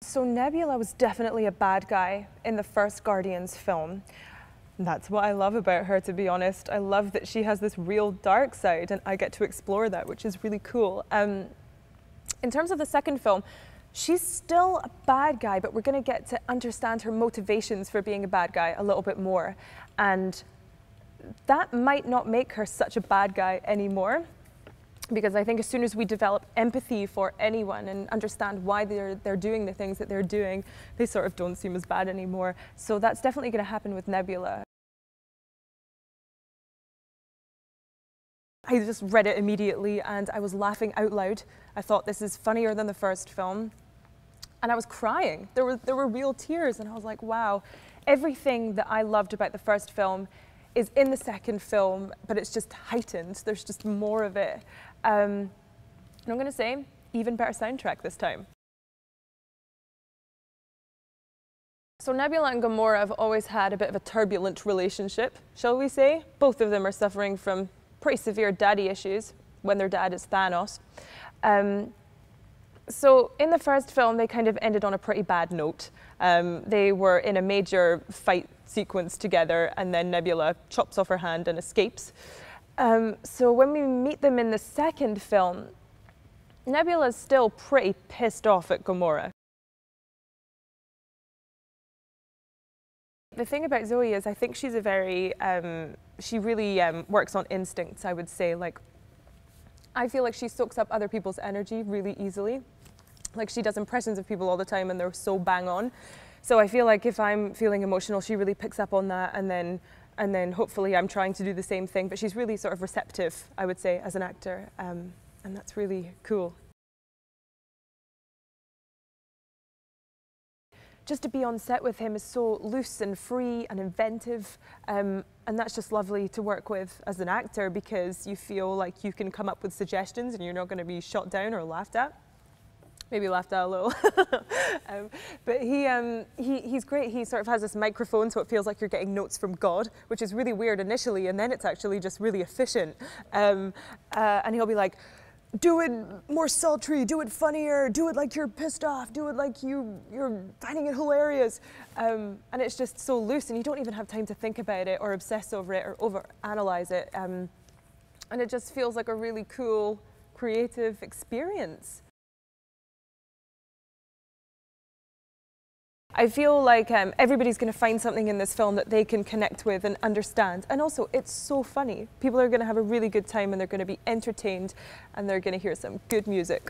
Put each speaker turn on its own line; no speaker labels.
So Nebula was definitely a bad guy in the first Guardians film. That's what I love about her, to be honest. I love that she has this real dark side and I get to explore that, which is really cool. In terms of the second film, she's still a bad guy, but we're going to get to understand her motivations for being a bad guy a little bit more. And that might not make her such a bad guy anymore, because I think as soon as we develop empathy for anyone and understand why they're doing the things that they're doing, they sort of don't seem as bad anymore. So that's definitely going to happen with Nebula. I just read it immediately and I was laughing out loud. I thought, this is funnier than the first film. And I was crying. There were real tears and I was like, wow. Everything that I loved about the first film is in the second film, but it's just heightened. There's just more of it. And I'm going to say, even better soundtrack this time. So Nebula and Gamora have always had a bit of a turbulent relationship, shall we say. Both of them are suffering from pretty severe daddy issues when their dad is Thanos. So in the first film, they kind of ended on a pretty bad note. They were in a major fight sequence together and then Nebula chops off her hand and escapes. So when we meet them in the second film, Nebula's still pretty pissed off at Gamora. The thing about Zoe is I think she's a very, she really works on instincts, I would say. Like, I feel like she soaks up other people's energy really easily. Like, she does impressions of people all the time and they're so bang on. So I feel like if I'm feeling emotional, she really picks up on that, and then hopefully I'm trying to do the same thing. But she's really sort of receptive, I would say, as an actor, and that's really cool. Just to be on set with him is so loose and free and inventive, and that's just lovely to work with as an actor, because you feel like you can come up with suggestions and you're not going to be shot down or laughed at. Maybe laughed at a little. But he's great. He sort of has this microphone, so it feels like you're getting notes from God, which is really weird initially, and then it's actually just really efficient. And he'll be like, do it more sultry, do it funnier, do it like you're pissed off, do it like you're finding it hilarious. And it's just so loose, and you don't even have time to think about it or obsess over it or overanalyze it. And it just feels like a really cool, creative experience. I feel like everybody's going to find something in this film that they can connect with and understand. And also, it's so funny. People are going to have a really good time and they're going to be entertained and they're going to hear some good music.